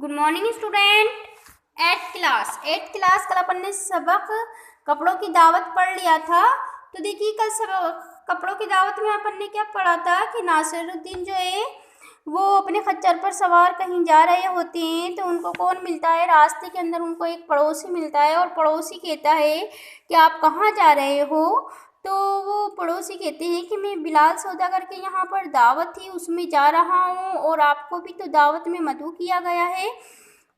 Good morning student. Eighth class कल अपन ने सबक कपड़ों की दावत पढ़ लिया था। तो देखिए कल सबक कपड़ों की दावत में अपन ने क्या पढ़ा था कि नासिरुद्दीन जो है वो अपने खच्चर पर सवार कहीं जा रहे होते हैं तो उनको कौन मिलता है, रास्ते के अंदर उनको एक पड़ोसी मिलता है और पड़ोसी कहता है कि आप कहाँ जा रहे हो। तो वो पड़ोसी कहते हैं कि मैं बिलाल सौदागर के यहाँ पर दावत थी उसमें जा रहा हूँ और आपको भी तो दावत में मदऊ किया गया है।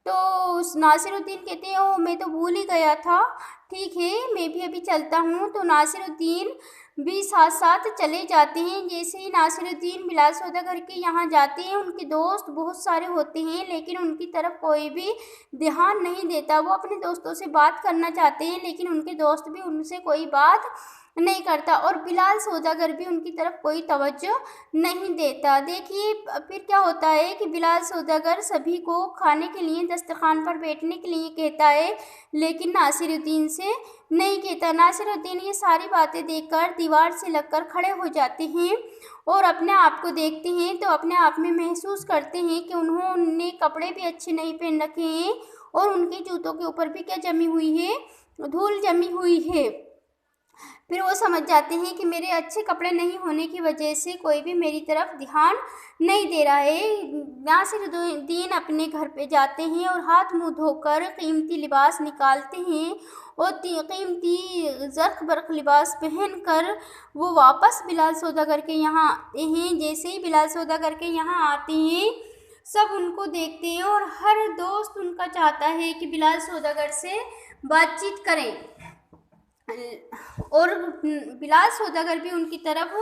तो उस नासिरुद्दीन कहते हैं ओ मैं तो भूल ही गया था, ठीक है मैं भी अभी चलता हूँ। तो नासिरुद्दीन भी साथ साथ चले जाते हैं। जैसे ही नासिरुद्दीन बिलाल सौदागर के यहाँ जाते हैं उनके दोस्त बहुत सारे होते हैं लेकिन उनकी तरफ कोई भी ध्यान नहीं देता। वो अपने दोस्तों से बात करना चाहते हैं लेकिन उनके दोस्त भी उनसे कोई बात नहीं करता और बिलाल सौदागर भी उनकी तरफ कोई तवज्जो नहीं देता। देखिए फिर क्या होता है कि बिलाल सौदागर सभी को खाने के लिए दस्तरखान पर बैठने के लिए कहता है लेकिन नासिरुद्दीन से नहीं कहता। नासिरुद्दीन ये सारी बातें देखकर दीवार से लगकर खड़े हो जाते हैं और अपने आप को देखते हैं तो अपने आप में महसूस करते हैं कि उन्होंने कपड़े भी अच्छे नहीं पहन रखे हैं और उनके जूतों के ऊपर भी क्या जमी हुई है, धूल जमी हुई है। फिर वो समझ जाते हैं कि मेरे अच्छे कपड़े नहीं होने की वजह से कोई भी मेरी तरफ ध्यान नहीं दे रहा है। नासिरुद्दीन अपने घर पे जाते हैं और हाथ मुंह धोकर कीमती लिबास निकालते हैं और कीमती ज़र्क बर्क लिबास पहनकर वो वापस बिलाल सौदागर के यहाँ आते हैं। जैसे ही बिलाल सौदागर के यहाँ आते हैं सब उनको देखते हैं और हर दोस्त उनका चाहता है कि बिलाल सौदागर से बातचीत करें और बिलाल सौदागर भी उनकी तरफ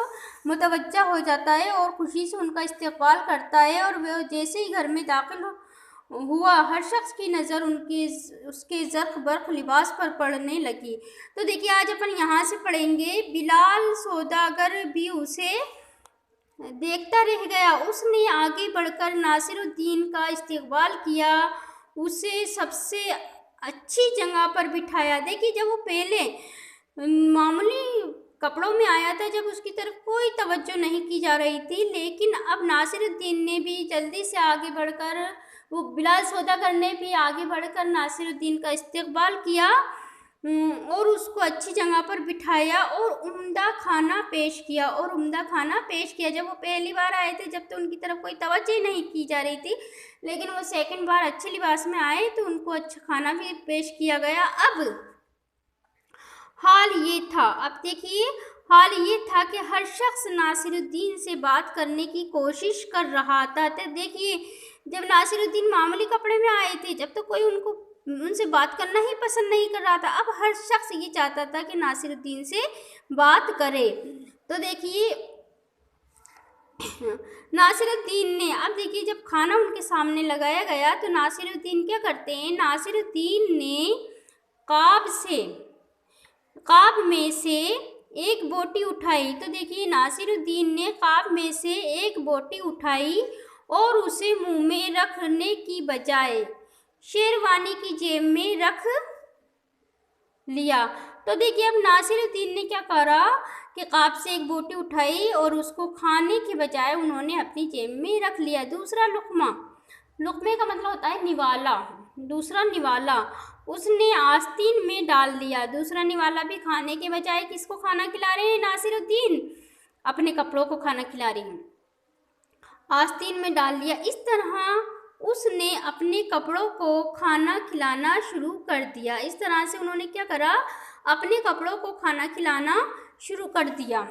मुतवज्जा हो जाता है और खुशी से उनका इस्तकबाल करता है। और वह जैसे ही घर में दाखिल हुआ हर शख्स की नज़र उसके ज़र्क बर्क लिबास पर पड़ने लगी। तो देखिए आज अपन यहाँ से पढ़ेंगे बिलाल सौदागर भी उसे देखता रह गया। उसने आगे बढ़कर नासिरुद्दीन का इस्तकबाल किया, उसे सबसे अच्छी जगह पर बिठाया। देखिए जब वो पहले मामूली कपड़ों में आया था जब उसकी तरफ कोई तवज्जो नहीं की जा रही थी, लेकिन अब नासिरुद्दीन ने भी जल्दी से आगे बढ़कर वो बिलाल सौदागर ने भी आगे बढ़कर नासिरुद्दीन का इस्तकबाल किया और उसको अच्छी जगह पर बिठाया और उम्दा खाना पेश किया। जब वो पहली बार आए थे जब तो उनकी तरफ कोई तवज्जो ही नहीं की जा रही थी, लेकिन वो सेकंड बार अच्छे लिबास में आए तो उनको अच्छा खाना भी पेश किया गया। अब हाल ये था कि हर शख्स नासिरुद्दीन से बात करने की कोशिश कर रहा था। तो देखिए जब नासिरुद्दीन मामूली कपड़े में आए थे जब तो कोई उनसे बात करना ही पसंद नहीं कर रहा था। अब हर शख्स ये चाहता था कि नासिरुद्दीन से बात करे। तो देखिए नासिरुद्दीन ने अब देखिए जब खाना उनके सामने लगाया गया तो नासिरुद्दीन क्या करते हैं, नासिरुद्दीन ने काब में से एक बोटी उठाई। तो देखिए नासिरुद्दीन ने काब में से एक बोटी उठाई और उसे मुंह में रखने की बजाय शेरवानी की जेब में रख लिया। तो देखिए अब नासिरुद्दीन ने क्या करा कि काब से एक बोटी उठाई और उसको खाने के बजाय उन्होंने अपनी जेब में रख लिया। दूसरा लुकमे का मतलब होता है निवाला, दूसरा निवाला उसने आस्तीन में डाल दिया। दूसरा निवाला भी खाने के बजाय किसको खाना खिला रहे हैं, नासिरुद्दीन अपने कपड़ों को खाना खिला रहे हैं, आस्तीन में डाल दिया। इस तरह उसने अपने कपड़ों को खाना खिलाना शुरू कर दिया। इस तरह से उन्होंने क्या करा, अपने कपड़ों को खाना खिलाना शुरू कर दिया।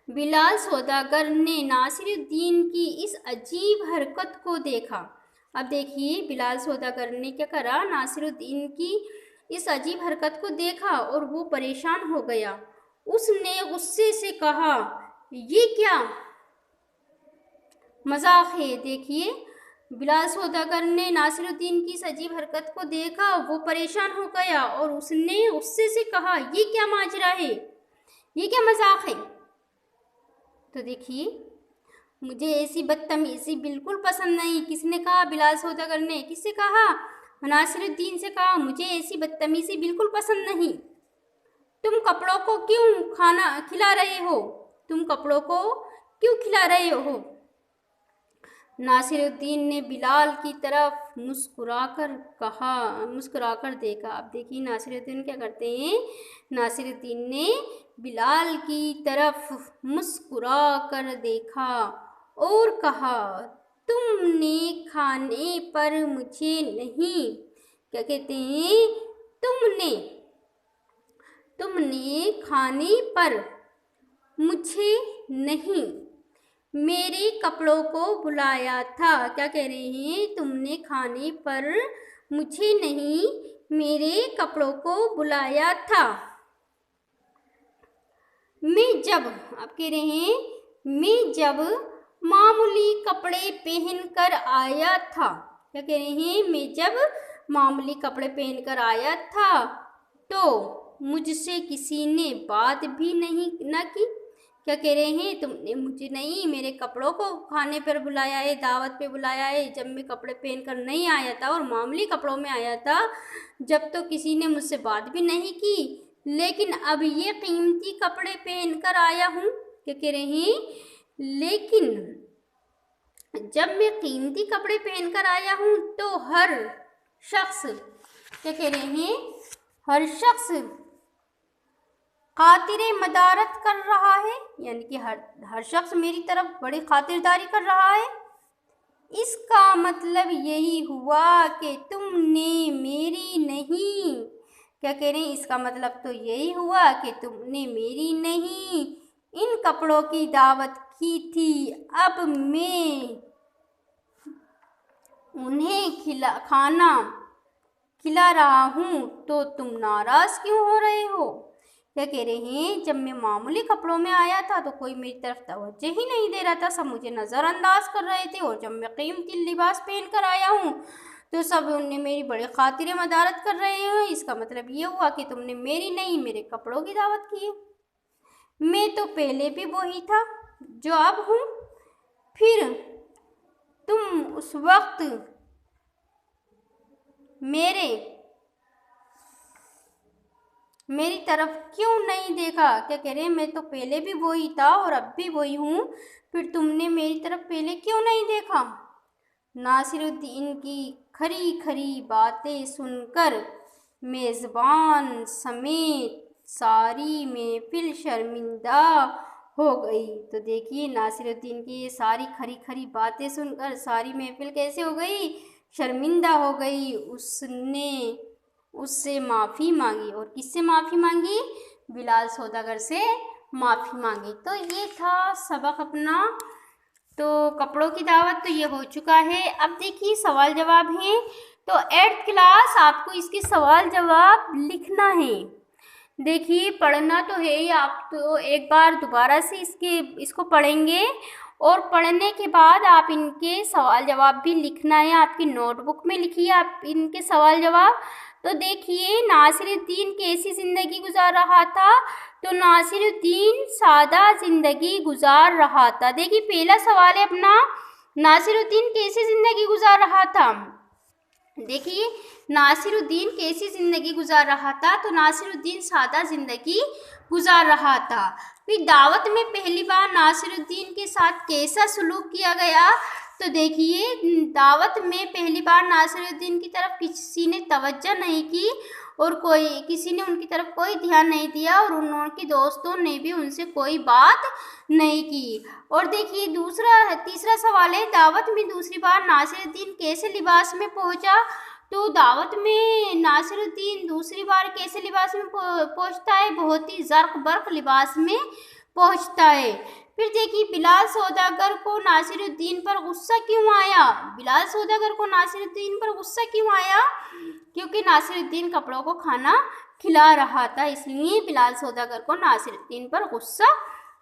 बिलाल सौदागर ने नासिरुद्दीन की इस अजीब हरकत को देखा। अब देखिए बिलाल सौदागर ने क्या करा, नासिरुद्दीन की इस अजीब हरकत को देखा और वो परेशान हो गया। उसने गुस्से से कहा ये क्या मजाक है। देखिए बिलाल सौदागर ने नासिरुद्दीन की इस अजीब हरकत को देखा, वो परेशान हो गया और उसने गुस्से से कहा ये क्या माजरा है, ये क्या मजाक है। तो देखिए मुझे ऐसी बदतमीजी बिल्कुल पसंद नहीं। किसने कहा, बिलाल सौदागर ने। किससे कहा, नासिरुद्दीन से कहा मुझे ऐसी बदतमीजी बिल्कुल पसंद नहीं। तुम कपड़ों को क्यों खिला रहे हो, नासिरुद्दीन ने बिलाल की तरफ मुस्कुराकर देखा। अब देखिए नासिरुद्दीन क्या करते हैं, नासिरुद्दीन ने बिलाल की तरफ मुस्कुराकर देखा और कहा, तुमने खाने पर मुझे नहीं, क्या कहते हैं, तुमने खाने पर मुझे नहीं मेरे कपड़ों को बुलाया था। क्या कह रहे हैं, तुमने खाने पर मुझे नहीं मेरे कपड़ों को बुलाया था। मैं जब मामूली कपड़े पहन कर आया था। क्या कह रहे हैं, मैं जब मामूली कपड़े पहन कर आया था तो मुझसे किसी ने बात भी न की। क्या कह रहे हैं, तुमने मुझे नहीं मेरे कपड़ों को खाने पर बुलाया है, दावत पे बुलाया है, जब मैं कपड़े पहन कर नहीं आया था और मामूली कपड़ों में आया था, जब तो किसी ने मुझसे बात भी नहीं की, लेकिन अब ये कीमती कपड़े पहन कर आया हूँ। क्या कह रहे हैं, लेकिन जब मैं कीमती कपड़े पहन कर आया हूँ तो हर शख्स, क्या कह रहे हैं, हर शख्स खातिरे मदारत कर रहा है, यानी कि हर शख्स मेरी तरफ बड़ी खातिरदारी कर रहा है। इसका मतलब यही हुआ कि तुमने मेरी नहीं, क्या कह रहे हैं, इसका मतलब तो यही हुआ कि तुमने मेरी नहीं इन कपड़ों की दावत की थी। अब मैं उन्हें खाना खिला रहा हूँ तो तुम नाराज़ क्यों हो रहे हो। क्या कह रहे हैं, जब मैं मामूली कपड़ों में आया था तो कोई मेरी तरफ तवज्जो ही नहीं दे रहा था, सब मुझे नज़रअंदाज कर रहे थे, और जब मैं कीमती लिबास पहन कर आया हूँ तो सब उन्हें मेरी बड़ी खातिरे मदारत कर रहे हैं। इसका मतलब ये हुआ कि तुमने मेरी नहीं मेरे कपड़ों की दावत की है। मैं तो पहले भी वही था जो अब हूँ, फिर तुम उस वक्त मेरी तरफ क्यों नहीं देखा। क्या कह रहे हैं, मैं तो पहले भी वही था और अब भी वही हूँ, फिर तुमने मेरी तरफ पहले क्यों नहीं देखा। नासिरुद्दीन की खरी खरी बातें सुनकर मेज़बान समेत सारी महफिल शर्मिंदा हो गई। तो देखिए नासिरुद्दीन की ये सारी खरी खरी बातें सुनकर सारी महफिल कैसे हो गई, शर्मिंदा हो गई। उसने उससे माफ़ी मांगी, और किससे माफ़ी मांगी, बिलाल सौदागर से माफ़ी मांगी। तो ये था सबक अपना, तो कपड़ों की दावत तो ये हो चुका है। अब देखिए सवाल जवाब है, तो 8th क्लास आपको इसके सवाल जवाब लिखना है। देखिए पढ़ना तो है ही, आप तो एक बार दोबारा से इसको पढ़ेंगे, और पढ़ने के बाद आप इनके सवाल जवाब भी लिखना है, आपकी नोटबुक में लिखिए आप इनके सवाल जवाब। तो देखिए नासिरुद्दीन कैसी ज़िंदगी गुजार रहा था, तो नासिरुद्दीन सादा ज़िंदगी गुजार रहा था। देखिए पहला सवाल है अपना, नासिरुद्दीन कैसी ज़िंदगी गुजार रहा था। देखिए नासिरुद्दीन कैसी ज़िंदगी गुजार रहा था, तो नासिरुद्दीन सादा ज़िंदगी गुजार रहा था। फिर दावत में पहली बार नासिरुद्दीन के साथ कैसा सलूक किया गया, तो देखिए दावत में पहली बार नासिरुद्दीन की तरफ किसी ने तवज्जो नहीं की, और किसी ने उनकी तरफ कोई ध्यान नहीं दिया, और उनके दोस्तों ने भी उनसे कोई बात नहीं की। और देखिए तीसरा सवाल है, दावत में दूसरी बार नासिरुद्दीन कैसे लिबास में पहुंचा, तो दावत में नासिरुद्दीन दूसरी बार कैसे लिबास में पहुंचता है, बहुत ही ज़र्क बर्क लिबास में पहुंचता है। फिर देखिए बिलाल सौदागर को नासिरुद्दीन पर गुस्सा क्यों आया, बिलाल सौदागर को नासिरुद्दीन पर गुस्सा क्यों आया, क्योंकि नासिरुद्दीन कपड़ों को खाना खिला रहा था, इसलिए बिलाल सौदागर को नासिरुद्दीन पर गुस्सा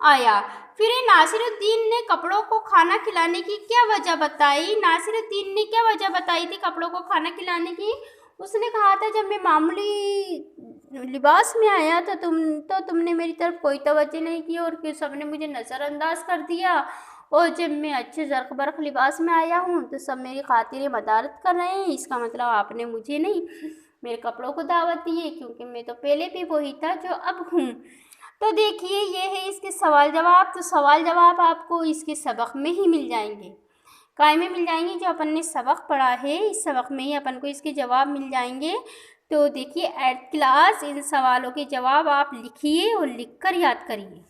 आया। फिर नासिरुद्दीन ने कपड़ों को खाना खिलाने की क्या वजह बताई, नासिरुद्दीन ने क्या वजह बताई थी कपड़ों को खाना खिलाने की। उसने कहा था जब मैं मामूली लिबास में आया था तुमने मेरी तरफ कोई तवज्जो नहीं की, और फिर सबने मुझे नज़रअंदाज कर दिया, और जब मैं अच्छे ज़र्क बर्क लिबास में आया हूँ तो सब मेरी खातिरे मदारत कर रहे हैं। इसका मतलब आपने मुझे नहीं मेरे कपड़ों को दावत दी है, क्योंकि मैं तो पहले भी वही था जो अब हूँ। तो देखिए ये है इसके सवाल जवाब, तो सवाल जवाब आपको इसके सबक में ही मिल जाएंगे। काय में मिल जाएंगे? जो अपन ने सबक पढ़ा है इस सबक में ही अपन को इसके जवाब मिल जाएंगे। तो देखिए एट क्लास इन सवालों के जवाब आप लिखिए और लिखकर याद करिए।